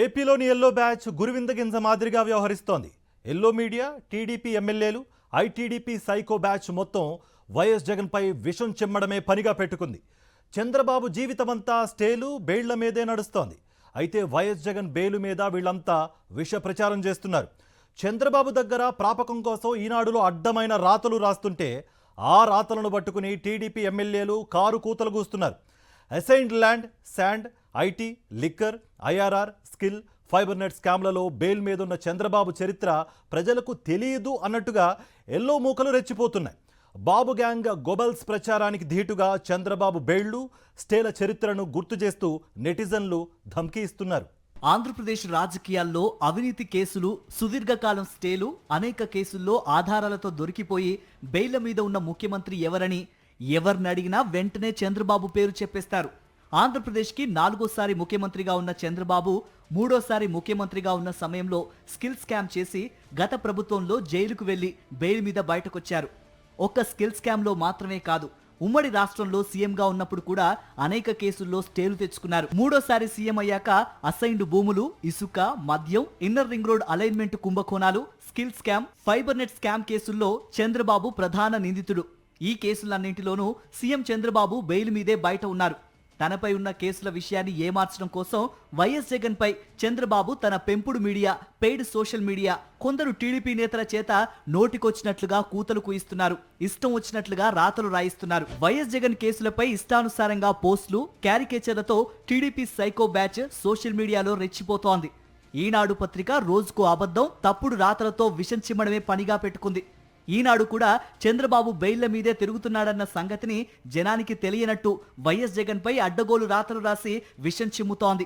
ఏపీలోని yellow batch గురువిందగింజ మాదిరిగా వ్యవహరిస్తోంది. Yellow media, TDP ఎమ్మెల్యేలు, ఐటీడీపీ సైకో బ్యాచ్ మొత్తం వైఎస్ జగన్పై విషం చిమ్మడమే పనిగా పెట్టుకుంది. చంద్రబాబు జీవితమంతా స్టేలు, బెయిళ్ల మీదే నడుస్తోంది. అయితే వైఎస్ జగన్ బెయిలు మీద వీళ్లంతా విష ప్రచారం చేస్తున్నారు. చంద్రబాబు దగ్గర ప్రాపకం కోసం ఈనాడులో అడ్డమైన రాతలు రాస్తుంటే ఆ రాతలను పట్టుకుని టీడీపీ ఎమ్మెల్యేలు కారు కూతలు కూస్తున్నారు. Assigned land, sand, IT, liquor, IRR, skill, fibre net స్కామ్లలో బెయిల్ మీదున్న చంద్రబాబు చరిత్ర ప్రజలకు తెలియదు అన్నట్టుగా ఎల్లో మూకలు రెచ్చిపోతున్నాయి. బాబు గ్యాంగ్ గొబల్స్ ప్రచారానికి ధీటుగా చంద్రబాబు బెయిళ్లు, స్టేల చరిత్రను గుర్తు చేస్తూ నెటిజన్లు ధమ్కీ ఇస్తున్నారు. ఆంధ్రప్రదేశ్ రాజకీయాల్లో అవినీతి కేసులు, సుదీర్ఘకాలం స్టేలు, అనేక కేసుల్లో ఆధారాలతో దొరికిపోయి బెయిళ్ల మీద ఉన్న ముఖ్యమంత్రి ఎవరని ఎవరిని అడిగినా వెంటనే చంద్రబాబు పేరు చెప్పేస్తారు. ఆంధ్రప్రదేశ్కి 4వ ముఖ్యమంత్రిగా ఉన్న చంద్రబాబు 3వ ముఖ్యమంత్రిగా ఉన్న సమయంలో స్కిల్ స్కామ్ చేసి గత ప్రభుత్వంలో జైలుకు వెళ్లి బెయిల్ మీద బయటకొచ్చారు. ఒక్క స్కిల్ స్కామ్లో మాత్రమే కాదు, ఉమ్మడి రాష్ట్రంలో సీఎంగా ఉన్నప్పుడు కూడా అనేక కేసుల్లో స్టేలు తెచ్చుకున్నారు. 3వ సీఎం అయ్యాక అసైన్డ్ భూములు, ఇసుక, మద్యం, ఇన్నర్ రింగ్ రోడ్ అలైన్మెంట్ కుంభకోణాలు, skill scam, fibre net scam కేసుల్లో చంద్రబాబు ప్రధాన నిందితుడు. ఈ కేసులన్నింటిలోనూ సీఎం చంద్రబాబు బెయిల్ మీదే బయట ఉన్నారు. తనపై ఉన్న కేసుల విషయాన్ని ఏమార్చడం కోసం వైఎస్ జగన్ పై చంద్రబాబు తన పెంపుడు మీడియా, పెయిడ్ సోషల్ మీడియా, కొందరు టీడీపీ నేతల చేత నోటికొచ్చినట్లుగా కూతలు కూయిస్తున్నారు. ఇష్టం వచ్చినట్లుగా రాతలు రాయిస్తున్నారు. వైఎస్ జగన్ కేసులపై ఇష్టానుసారంగా పోస్టులు, క్యారికేచర్లతో టీడీపీ సైకో బ్యాచ్ సోషల్ మీడియాలో రెచ్చిపోతోంది. ఈనాడు పత్రిక రోజుకు అబద్ధం, తప్పుడు రాతలతో విషం చిమ్మడమే పనిగా పెట్టుకుంది. ఈనాడు కూడా చంద్రబాబు బెయిళ్ల మీదే తిరుగుతున్నాడన్న సంగతిని జనానికి తెలియనట్టు వైఎస్ జగన్ పై అడ్డగోలు రాతలు రాసి విషం చిమ్ముతోంది.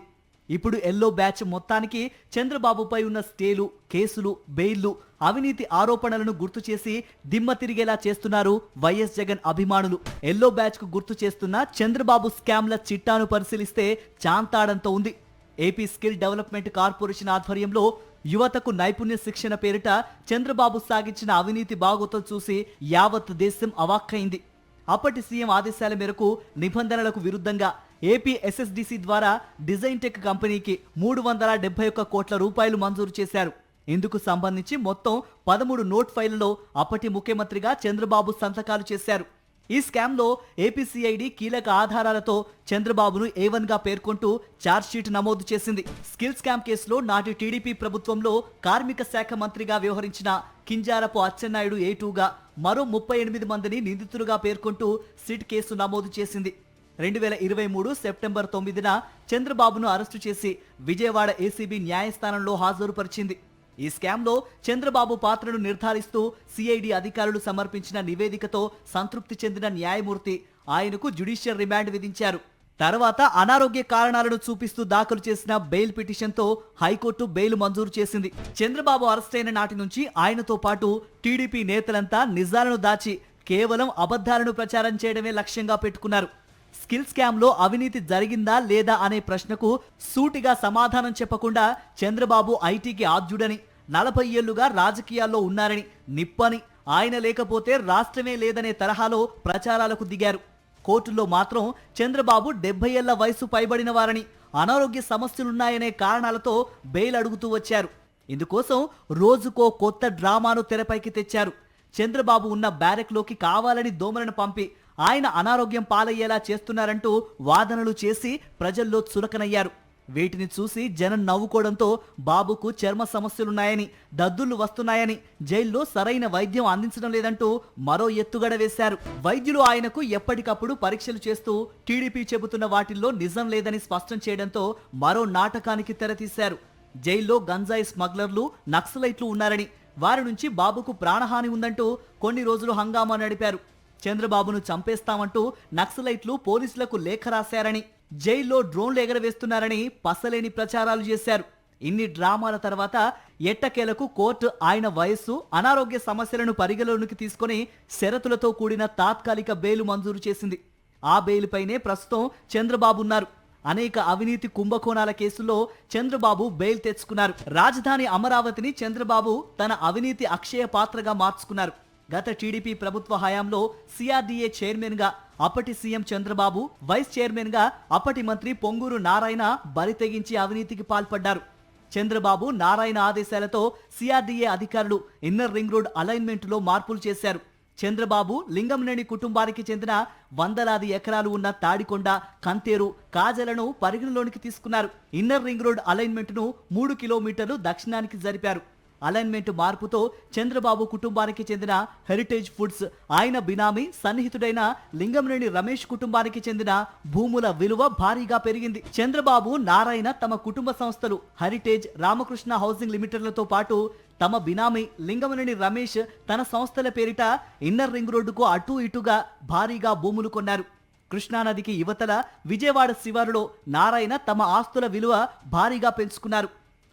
ఇప్పుడు ఎల్లో బ్యాచ్ మొత్తానికి చంద్రబాబుపై ఉన్న స్టేలు, కేసులు, బెయిళ్లు, అవినీతి ఆరోపణలను గుర్తు చేసి దిమ్మ తిరిగేలా చేస్తున్నారు వైఎస్ జగన్ అభిమానులు. ఎల్లో బ్యాచ్ కు గుర్తు చేస్తున్న చంద్రబాబు స్కామ్ల చిట్టాను పరిశీలిస్తే చాంతాడంతో ఉంది. ఏపీ స్కిల్ డెవలప్మెంట్ కార్పొరేషన్ ఆధ్వర్యంలో యువతకు నైపుణ్య శిక్షణ పేరిట చంద్రబాబు సాగించిన అవినీతి బాగోతం చూసి యావత్ దేశం అవాక్కైంది. అప్పటి సీఎం ఆదేశాల మేరకు నిబంధనలకు విరుద్ధంగా ఏపీ ఎస్ఎస్డిసి ద్వారా డిజైన్ టెక్ కంపెనీకి 371 కోట్ల రూపాయలు మంజూరు చేశారు. ఇందుకు సంబంధించి మొత్తం 13 నోట్ ఫైళ్లలో అప్పటి ముఖ్యమంత్రిగా చంద్రబాబు సంతకాలు చేశారు. ఈ స్కామ్లో ఏపీసీఐడి కీలక ఆధారాలతో చంద్రబాబును A1గా పేర్కొంటూ ఛార్జ్షీట్ నమోదు చేసింది. స్కిల్ స్కామ్ కేసులో నాటి టీడీపీ ప్రభుత్వంలో కార్మిక శాఖ మంత్రిగా వ్యవహరించిన కింజారపు అచ్చెన్నాయుడు A2గా మరో 38 మందిని నిందితులుగా పేర్కొంటూ సిట్ కేసు నమోదు చేసింది. 2023 సెప్టెంబర్ 9న చంద్రబాబును అరెస్టు చేసి విజయవాడ ఏసీబీ న్యాయస్థానంలో హాజరుపరిచింది. ఈ స్కామ్లో చంద్రబాబు పాత్రను నిర్ధారిస్తూ సిఐడి అధికారులు సమర్పించిన నివేదికతో సంతృప్తి చెందిన న్యాయమూర్తి ఆయనకు జ్యుడిషియల్ రిమాండ్ విధించారు. తర్వాత అనారోగ్య కారణాలను చూపిస్తూ దాఖలు చేసిన బెయిల్ పిటిషన్తో హైకోర్టు బెయిల్ మంజూరు చేసింది. చంద్రబాబు అరెస్టైన నాటి నుంచి ఆయనతో పాటు టీడీపీ నేతలంతా నిజాలను దాచి కేవలం అబద్ధాలను ప్రచారం చేయడమే లక్ష్యంగా పెట్టుకున్నారు. స్కిల్ స్కామ్ లో అవినీతి జరిగిందా లేదా అనే ప్రశ్నకు సూటిగా సమాధానం చెప్పకుండా చంద్రబాబు ఐటీకి ఆద్యుడని, 40 ఏళ్లుగా రాజకీయాల్లో ఉన్నారని, నిప్పని, ఆయన లేకపోతే రాష్ట్రమే లేదనే తరహాలో ప్రచారాలకు దిగారు. కోర్టుల్లో మాత్రం చంద్రబాబు 70 ఏళ్ల వయసు పైబడిన వారని, అనారోగ్య సమస్యలున్నాయనే కారణాలతో బెయిల్ అడుగుతూ వచ్చారు. ఇందుకోసం రోజుకో కొత్త డ్రామాను తెరపైకి తెచ్చారు. చంద్రబాబు ఉన్న బ్యారెక్లోకి కావాలని దోమలను పంపి ఆయన అనారోగ్యం పాలయ్యేలా చేస్తున్నారంటూ వాదనలు చేసి ప్రజల్లో చులకనయ్యారు. వీటిని చూసి జనం నవ్వుకోవడంతో బాబుకు చర్మ సమస్యలున్నాయని, దద్దుళ్లు వస్తున్నాయని, జైల్లో సరైన వైద్యం అందించడం లేదంటూ మరో ఎత్తుగడ వేశారు. వైద్యులు ఆయనకు ఎప్పటికప్పుడు పరీక్షలు చేస్తూ టీడీపీ చెబుతున్న వాటిల్లో నిజం లేదని స్పష్టం చేయడంతో మరో నాటకానికి తెరతీశారు. జైల్లో గంజాయి స్మగ్లర్లు, నక్సలైట్లు ఉన్నారని, వారి నుంచి బాబుకు ప్రాణహాని ఉందంటూ కొన్ని రోజులు హంగామా నడిపారు. చంద్రబాబును చంపేస్తామంటూ నక్సలైట్లు పోలీసులకు లేఖ రాశారని, జైల్లో డ్రోన్లు ఎగరవేస్తున్నారని పసలేని ప్రచారాలు చేశారు. ఇన్ని డ్రామాల తర్వాత ఎట్టకేలకు కోర్టు ఆయన వయస్సు, అనారోగ్య సమస్యలను పరిగణలోనికి తీసుకుని షరతులతో కూడిన తాత్కాలిక బెయిల్ మంజూరు చేసింది. ఆ బెయిల్ పైనే ప్రస్తుతం చంద్రబాబు ఉన్నారు. అనేక అవినీతి కుంభకోణాల కేసుల్లో చంద్రబాబు బెయిల్ తెచ్చుకున్నారు. రాజధాని అమరావతిని చంద్రబాబు తన అవినీతి అక్షయ పాత్రగా మార్చుకున్నారు. గత టీడీపీ ప్రభుత్వ హయాంలో సిఆర్డీఏ చైర్మన్ గా అప్పటి సీఎం చంద్రబాబు, వైస్ చైర్మన్ గా అప్పటి మంత్రి పొంగూరు నారాయణ బరి తెగించి అవినీతికి పాల్పడ్డారు. చంద్రబాబు నారాయణ ఆదేశాలతో సిఆర్డీఏ అధికారులు ఇన్నర్ రింగ్ రోడ్ అలైన్మెంట్ లో మార్పులు చేశారు. చంద్రబాబు లింగంనేని కుటుంబానికి చెందిన వందలాది ఎకరాలు ఉన్న తాడికొండ, కంతేరు, కాజలను పరిగణలోనికి తీసుకున్నారు. ఇన్నర్ రింగ్ రోడ్ అలైన్మెంట్ ను 3 కిలోమీటర్లు దక్షిణానికి జరిపారు. అలైన్మెంట్ మార్పుతో చంద్రబాబు కుటుంబానికి చెందిన హెరిటేజ్ ఫుడ్స్, ఆయన బినామీ సన్నిహితుడైన లింగంనేని రమేష్ కుటుంబానికి చెందిన భూముల విలువ భారీగా పెరిగింది. చంద్రబాబు, నారాయణ తమ కుటుంబ సంస్థలు హెరిటేజ్, రామకృష్ణ హౌసింగ్ లిమిటెడ్లతో పాటు తమ బినామీ లింగంనేని రమేష్ తన సంస్థల పేరిట ఇన్నర్ రింగ్ రోడ్డుకు అటూ ఇటుగా భారీగా భూములు కొన్నారు. కృష్ణానదికి యువతల విజయవాడ శివారులో నారాయణ తమ ఆస్తుల విలువ భారీగా పెంచుకున్నారు.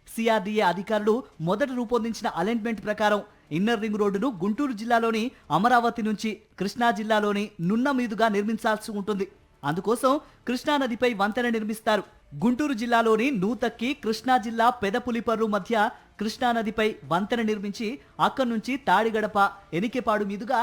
సిఆర్డీఏ అధికారులు మొదట రూపొందించిన అలైన్మెంట్ ప్రకారం ఇన్నర్ రింగ్ రోడ్డును గుంటూరు జిల్లాలోని అమరావతి నుంచి కృష్ణా జిల్లాలోని నున్న మీదుగా నిర్మించాల్సి ఉంటుంది. అందుకోసం కృష్ణానదిపై వంతెన నిర్మిస్తారు. గుంటూరు జిల్లాలోని నూతక్కి, కృష్ణా జిల్లా పెదపులిపర్రు మధ్య కృష్ణానదిపై వంతెన నిర్మించి అక్కడి నుంచి తాడిగడప, ఎనికెపాడు మీదుగా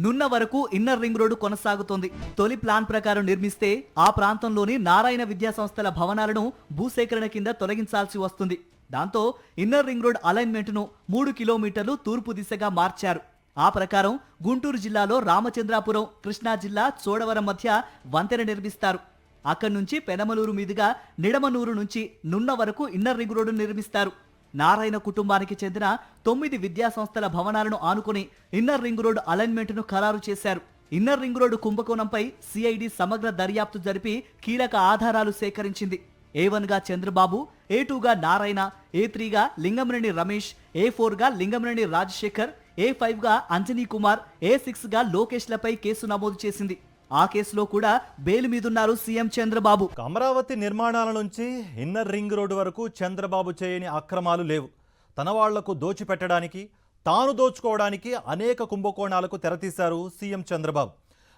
నున్న వరకు ఇన్నర్ రింగ్ రోడ్డు కొనసాగుతోంది. తొలి ప్లాన్ ప్రకారం నిర్మిస్తే ఆ ప్రాంతంలోని నారాయణ విద్యా సంస్థల భవనాలను భూసేకరణ కింద తొలగించాల్సి వస్తుంది. దాంతో ఇన్నర్ రింగ్ రోడ్ అలైన్మెంట్ ను 3 కిలోమీటర్లు తూర్పు దిశగా మార్చారు. ఆ ప్రకారం గుంటూరు జిల్లాలో రామచంద్రాపురం, కృష్ణా జిల్లా చోడవరం మధ్య వంతెన నిర్మిస్తారు. అక్కడి నుంచి పెనమలూరు మీదుగా నిడమనూరు నుంచి నున్న వరకు ఇన్నర్ రింగ్ రోడ్డు నిర్మిస్తారు. నారాయణ కుటుంబానికి చెందిన 9 విద్యా సంస్థల భవనాలను ఆనుకుని ఇన్నర్ రింగ్ రోడ్ అలైన్మెంట్ ను ఖరారు చేశారు. ఇన్నర్ రింగ్ రోడ్డు కుంభకోణంపై సిఐడి సమగ్ర దర్యాప్తు జరిపి కీలక ఆధారాలు సేకరించింది. A1 గా చంద్రబాబు, A2 గా నారాయణ, A3 గా లింగంనేని రమేష్, A4 గా లింగంనేని రాజశేఖర్, A5 గా అంజనీ కుమార్, A6 గా లోకేష్లపై కేసు నమోదు చేసింది. ఆ కేసులో కూడా బెయిల్ మీదున్నారు సీఎం చంద్రబాబు. అమరావతి నిర్మాణాల నుంచి ఇన్నర్ రింగ్ రోడ్డు వరకు చంద్రబాబు చేయని అక్రమాలు లేవు. తన వాళ్లకు దోచిపెట్టడానికి, తాను దోచుకోవడానికి అనేక కుంభకోణాలకు తెరతీశారు సీఎం చంద్రబాబు.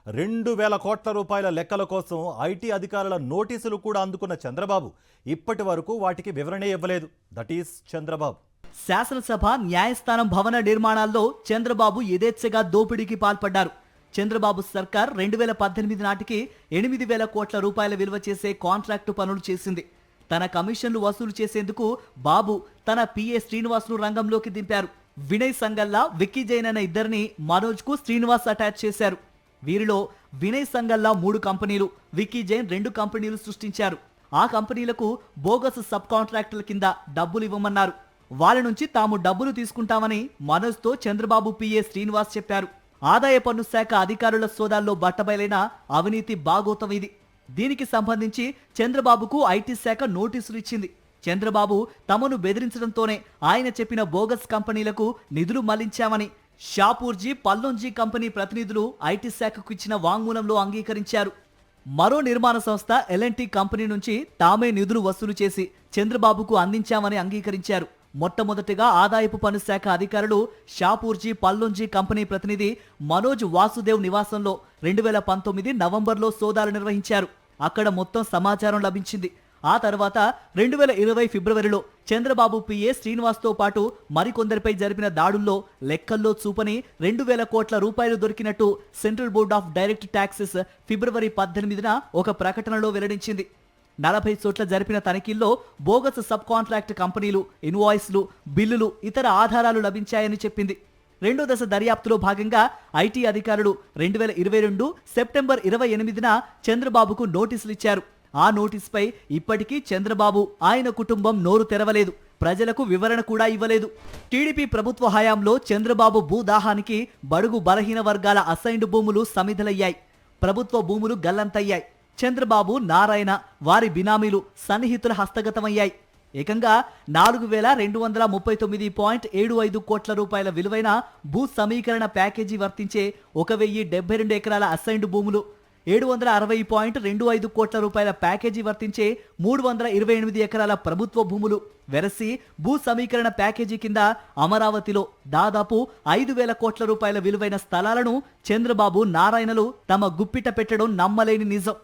2,000 కోట్ల రూపాయల లెక్కల కోసం ఐటీ అధికారుల నోటీసులు కూడా అందుకున్న చంద్రబాబు ఇప్పటి వరకు వాటికి వివరణ ఇవ్వలేదు. That is Chandrababu. శాసనసభ, న్యాయస్థానం భవన నిర్మాణాల్లో చంద్రబాబు యథేచ్ఛగా దోపిడీకి పాల్పడ్డారు. చంద్రబాబు సర్కార్ 2018 నాటికి 8,000 కోట్ల రూపాయల విలువ చేసే కాంట్రాక్టు పనులు చేసింది. తన కమిషన్లు వసూలు చేసేందుకు బాబు తన పిఏ శ్రీనివాస్ను రంగంలోకి దింపారు. వినయ్ సంగల్లా, విక్కీ జైన్ అనే ఇద్దరిని మనోజ్కు శ్రీనివాస్ అటాచ్ చేశారు. వీరిలో వినయ్ సంగల్లా 3 కంపెనీలు, విక్కీ జైన్ 2 కంపెనీలు సృష్టించారు. ఆ కంపెనీలకు బోగస్ సబ్ కాంట్రాక్టుల కింద డబ్బులు ఇవ్వమన్నారు. వాళ్ళ నుంచి తాము డబ్బులు తీసుకుంటామని మనోజ్తో చంద్రబాబు పిఏ శ్రీనివాస్ చెప్పారు. ఆదాయ పన్ను శాఖ అధికారుల సోదాల్లో బట్టబయలైన అవినీతి బాగోతం ఇది. దీనికి సంబంధించి చంద్రబాబుకు ఐటీ శాఖ నోటీసులు ఇచ్చింది. చంద్రబాబు తమను బెదిరించడంతోనే ఆయన చెప్పిన బోగస్ కంపెనీలకు నిధులు మళ్లించామని షాపూర్జీ, పల్లోంజీ కంపెనీ ప్రతినిధులు ఐటీ శాఖకు ఇచ్చిన వాంగ్మూలంలో అంగీకరించారు. మరో నిర్మాణ సంస్థ L&T కంపెనీ నుంచి తామే నిధులు వసూలు చేసి చంద్రబాబుకు అందించామని అంగీకరించారు. మొట్టమొదటిగా ఆదాయపు పన్ను శాఖ అధికారులు షాపూర్జీ, పల్లోంజీ కంపెనీ ప్రతినిధి మనోజ్ వాసుదేవ్ నివాసంలో 2019 నవంబర్లో సోదాలు నిర్వహించారు. అక్కడ మొత్తం సమాచారం లభించింది. ఆ తర్వాత 2020 ఫిబ్రవరిలో చంద్రబాబు పిఏ శ్రీనివాస్తో పాటు మరికొందరిపై జరిపిన దాడుల్లో లెక్కల్లో చూపని 2,000 కోట్ల రూపాయలు దొరికినట్టు central board of direct taxes ఫిబ్రవరి 18న ఒక ప్రకటనలో వెల్లడించింది. 40 చోట్ల జరిపిన తనిఖీల్లో బోగస్ సబ్ కాంట్రాక్ట్ కంపెనీలు, ఇన్వాయిస్లు, బిల్లులు, ఇతర ఆధారాలు లభించాయని చెప్పింది. రెండో దశ దర్యాప్తులో భాగంగా ఐటీ అధికారులు 2022 సెప్టెంబర్ 28న చంద్రబాబుకు నోటీసులు ఇచ్చారు. ఆ నోటీసుపై ఇప్పటికీ చంద్రబాబు, ఆయన కుటుంబం నోరు తెరవలేదు. ప్రజలకు వివరణ కూడా ఇవ్వలేదు. టీడీపీ ప్రభుత్వ హయాంలో చంద్రబాబు భూదాహానికి బడుగు బలహీన వర్గాల అసైన్డ్ భూములు సమిధలయ్యాయి. ప్రభుత్వ భూములు గల్లంతయ్యాయి. చంద్రబాబు, నారాయణ, వారి బినామీలు, సన్నిహితుల హస్తగతమయ్యాయి. ఏకంగా 4,239.75 కోట్ల రూపాయల విలువైన భూ సమీకరణ ప్యాకేజీ వర్తించే 1,072 ఎకరాల అసైన్డ్ భూములు, 760.25 కోట్ల రూపాయల ప్యాకేజీ వర్తించే 328 ఎకరాల ప్రభుత్వ భూములు వెరసి భూ సమీకరణ ప్యాకేజీ కింద అమరావతిలో దాదాపు 5,000 కోట్ల రూపాయల విలువైన స్థలాలను చంద్రబాబు, నారాయణలు తమ గుప్పిట పెట్టడం నమ్మలేని నిజం.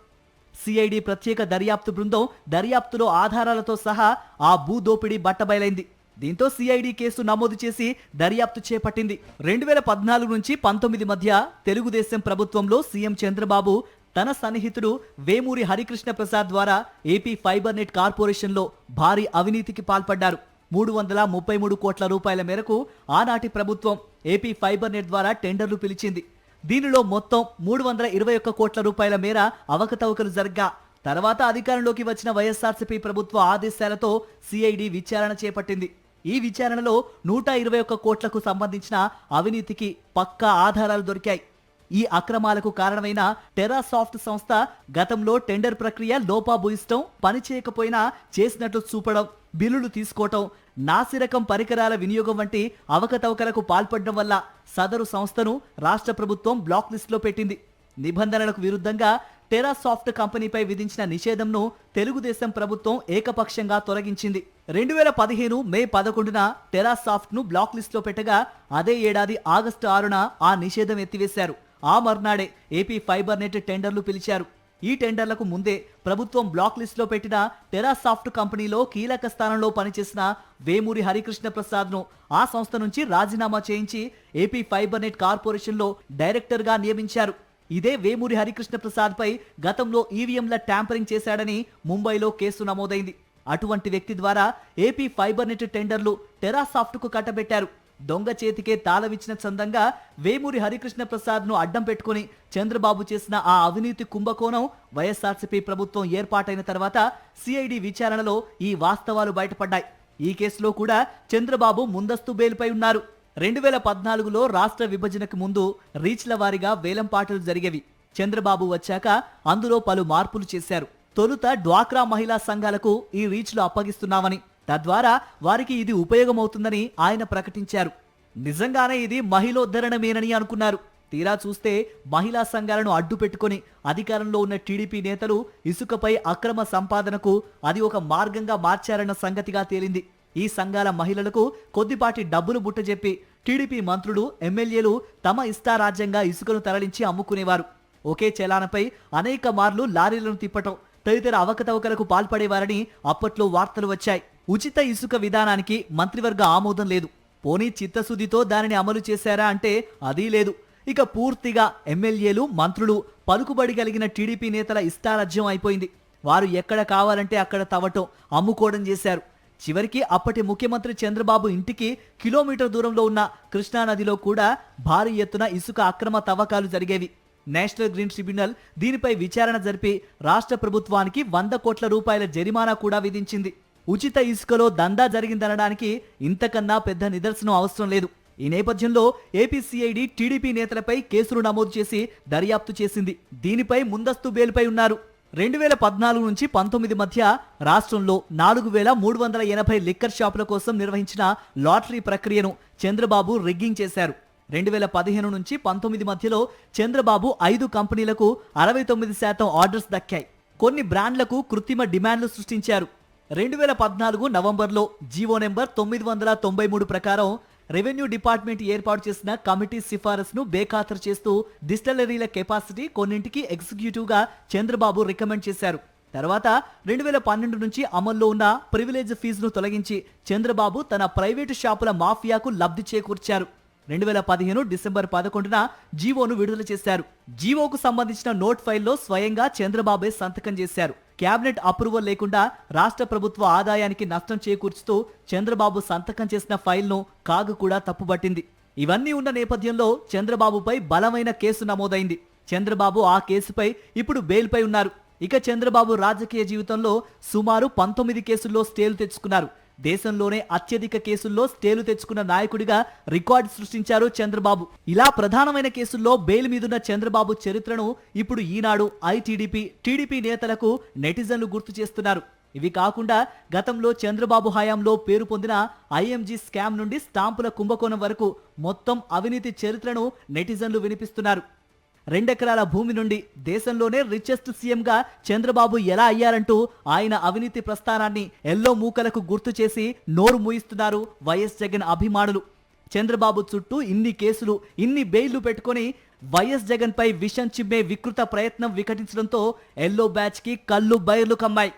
సిఐడి ప్రత్యేక దర్యాప్తు బృందం దర్యాప్తులో ఆధారాలతో సహా ఆ భూ దోపిడీ బట్టబయలైంది. దీంతో సిఐడి కేసు నమోదు చేసి దర్యాప్తు చేపట్టింది. 2014 నుంచి 19 మధ్య తెలుగుదేశం ప్రభుత్వంలో సీఎం చంద్రబాబు తన సన్నిహితుడు వేమూరి హరికృష్ణ ప్రసాద్ ద్వారా ఏపీ ఫైబర్ నెట్ కార్పొరేషన్లో భారీ అవినీతికి పాల్పడ్డారు. 333 కోట్ల రూపాయల మేరకు ఆనాటి ప్రభుత్వం ఏపీ ఫైబర్ నెట్ ద్వారా టెండర్లు పిలిచింది. దీనిలో మొత్తం 321 కోట్ల రూపాయల మేర అవకతవకలు జరగ్గా తర్వాత అధికారంలోకి వచ్చిన వైఎస్ఆర్సీపీ ప్రభుత్వ ఆదేశాలతో సిఐడి విచారణ చేపట్టింది. ఈ విచారణలో 121 కోట్లకు సంబంధించిన అవినీతికి పక్కా ఆధారాలు దొరికాయి. ఈ అక్రమాలకు కారణమైన టెరాసాఫ్ట్ సంస్థ గతంలో టెండర్ ప్రక్రియ లోపాభూయిష్టం, పనిచేయకపోయినా చేసినట్లు చూపడం, బిల్లులు తీసుకోవటం, నాసిరకం పరికరాల వినియోగం వంటి అవకతవకలకు పాల్పడడం వల్ల సదరు సంస్థను రాష్ట్ర ప్రభుత్వం బ్లాక్ లిస్టులో పెట్టింది. నిబంధనలకు విరుద్ధంగా టెరాసాఫ్ట్ కంపెనీపై విధించిన నిషేధంను తెలుగుదేశం ప్రభుత్వం ఏకపక్షంగా తొలగించింది. 2015 మే 11న టెరాసాఫ్ట్ ను బ్లాక్ లిస్టులో పెట్టగా అదే ఏడాది ఆగస్టు 6న ఆ నిషేధం ఎత్తివేశారు. ఆ మర్నాడే ఏపీ ఫైబర్ నెట్ టెండర్లు పిలిచారు. ఈ టెండర్లకు ముందే ప్రభుత్వం బ్లాక్ లిస్టులో పెట్టిన టెరాసాఫ్ట్ కంపెనీలో కీలక స్థానంలో పనిచేసిన వేమూరి హరికృష్ణ ప్రసాద్ ను ఆ సంస్థ నుంచి రాజీనామా చేయించి ఏపీ ఫైబర్ నెట్ కార్పొరేషన్ లో డైరెక్టర్ గా నియమించారు. ఇదే వేమూరి హరికృష్ణ ప్రసాద్ పై గతంలో ఈవీఎంల ట్యాంపరింగ్ చేశాడని ముంబైలో కేసు నమోదైంది. అటువంటి వ్యక్తి ద్వారా ఏపీ ఫైబర్ నెట్ టెండర్లు టెరాసాఫ్ట్ కు కట్టబెట్టారు. దొంగ చేతికే తాళవిచ్చిన చందంగా వేమూరి హరికృష్ణ ప్రసాద్ ను అడ్డం పెట్టుకుని చంద్రబాబు చేసిన ఆ అవినీతి కుంభకోణం వైఎస్ఆర్సీపీ ప్రభుత్వం ఏర్పాటైన తర్వాత సిఐడి విచారణలో ఈ వాస్తవాలు బయటపడ్డాయి. ఈ కేసులో కూడా చంద్రబాబు ముందస్తు బెయిల్పై ఉన్నారు. 2014లో రాష్ట్ర విభజనకు ముందు రీచ్ల వారీగా వేలంపాటలు జరిగేవి. చంద్రబాబు వచ్చాక అందులో పలు మార్పులు చేశారు. తొలుత డ్వాక్రా మహిళా సంఘాలకు ఈ రీచ్లు అప్పగిస్తున్నామని, తద్వారా వారికి ఇది ఉపయోగమవుతుందని ఆయన ప్రకటించారు. నిజంగానే ఇది మహిళోద్ధరణమేనని అనుకున్నారు. తీరా చూస్తే మహిళా సంఘాలను అడ్డు పెట్టుకుని అధికారంలో ఉన్న టీడీపీ నేతలు ఇసుకపై అక్రమ సంపాదనకు అది ఒక మార్గంగా మార్చారన్న సంగతిగా తేలింది. ఈ సంఘాల మహిళలకు కొద్దిపాటి డబ్బులు బుట్టజెప్పి టీడీపీ మంత్రులు, ఎమ్మెల్యేలు తమ ఇష్టారాజ్యంగా ఇసుకను తరలించి అమ్ముకునేవారు. ఒకే చలానపై అనేక మార్లు లారీలను తిప్పటం, తదితర అవకతవకలకు పాల్పడేవారని అప్పట్లో వార్తలు వచ్చాయి. ఉచిత ఇసుక విధానానికి మంత్రివర్గ ఆమోదం లేదు. పోనీ చిత్తశుద్ధితో దానిని అమలు చేశారా అంటే అదీ లేదు. ఇక పూర్తిగా ఎమ్మెల్యేలు, మంత్రులు, పలుకుబడి కలిగిన టీడీపీ నేతల ఇష్టారాజ్యం అయిపోయింది. వారు ఎక్కడ కావాలంటే అక్కడ తవ్వటం, అమ్ముకోవడం చేశారు. చివరికి అప్పటి ముఖ్యమంత్రి చంద్రబాబు ఇంటికి కిలోమీటర్ దూరంలో ఉన్న కృష్ణానదిలో కూడా భారీ ఎత్తున ఇసుక అక్రమ తవ్వకాలు జరిగేవి. నేషనల్ గ్రీన్ ట్రిబ్యునల్ దీనిపై విచారణ జరిపి రాష్ట్ర ప్రభుత్వానికి 100 కోట్ల రూపాయల జరిమానా కూడా విధించింది. ఉచిత ఇసుకలో దందా జరిగిందనడానికి ఇంతకన్నా పెద్ద నిదర్శనం అవసరం లేదు. ఈ నేపథ్యంలో ఏపీ సిఐడి టీడీపీ నేతలపై కేసులు నమోదు చేసి దర్యాప్తు చేసింది. దీనిపై ముందస్తు బెయిల్పై ఉన్నారు. 2014 నుంచి 19 మధ్య రాష్ట్రంలో 4380 లిక్కర్ షాపుల కోసం నిర్వహించిన లాటరీ ప్రక్రియను చంద్రబాబు రిగ్గింగ్ చేశారు. 2015 నుంచి 19 మధ్యలో చంద్రబాబు 5 కంపెనీలకు 69% ఆర్డర్స్ దక్కాయి. కొన్ని బ్రాండ్లకు కృత్రిమ డిమాండ్లు సృష్టించారు. 2014 నవంబర్లో జీవో నెంబర్ 993 ప్రకారం రెవెన్యూ డిపార్ట్మెంట్ ఏర్పాటు చేసిన కమిటీ సిఫారసును బేఖాతరు చేస్తూ డిస్టిలరీల కెపాసిటీ కొన్నింటికి ఎగ్జిక్యూటివ్ గా చంద్రబాబు రికమెండ్ చేశారు. తర్వాత 2012 నుంచి అమల్లో ఉన్న ప్రివిలేజ్ ఫీజును తొలగించి చంద్రబాబు తన ప్రైవేటు షాపుల మాఫియాకు లబ్ధి చేకూర్చారు. 2015 డిసెంబర్ 11న జీవోను విడుదల చేశారు. జీవోకు సంబంధించిన నోట్ ఫైల్లో స్వయంగా చంద్రబాబే సంతకం చేశారు. కేబినెట్ అప్రూవల్ లేకుండా రాష్ట్ర ప్రభుత్వ ఆదాయానికి నష్టం చేకూర్చుతూ చంద్రబాబు సంతకం చేసిన ఫైల్ను కాగు కూడా తప్పుబట్టింది. ఇవన్నీ ఉన్న నేపథ్యంలో చంద్రబాబుపై బలమైన కేసు నమోదైంది. చంద్రబాబు ఆ కేసుపై ఇప్పుడు బెయిల్పై ఉన్నారు. ఇక చంద్రబాబు రాజకీయ జీవితంలో సుమారు 19 కేసుల్లో స్టేలు తెచ్చుకున్నారు. దేశంలోనే అత్యధిక కేసుల్లో స్టేలు తెచ్చుకున్న నాయకుడిగా రికార్డు సృష్టించారు చంద్రబాబు. ఇలా ప్రధానమైన కేసుల్లో బెయిల్ మీదున్న చంద్రబాబు చరిత్రను ఇప్పుడు ఈనాడు, ఐటీడీపీ, టీడీపీ నేతలకు నెటిజన్లు గుర్తు చేస్తున్నారు. ఇవి కాకుండా గతంలో చంద్రబాబు హయాంలో పేరు పొందిన ఐఎంజీ స్కామ్ నుండి స్టాంపుల కుంభకోణం వరకు మొత్తం అవినీతి చరిత్రను నెటిజన్లు వినిపిస్తున్నారు. 2 ఎకరాల భూమి నుండి దేశంలోనే రిచెస్ట్ సీఎంగా చంద్రబాబు ఎలా అయ్యారంటూ ఆయన అవినీతి ప్రస్థానాన్ని ఎల్లో మూకలకు గుర్తు చేసి నోరు మూయిస్తున్నారు వైఎస్ జగన్ అభిమానులు. చంద్రబాబు చుట్టూ ఇన్ని కేసులు, ఇన్ని బెయిల్లు పెట్టుకొని వైఎస్ జగన్ పై విషం చిమ్మే వికృత ప్రయత్నం వికటించడంతో ఎల్లో బ్యాచ్ కి కళ్ళు బైర్లు కమ్మాయి.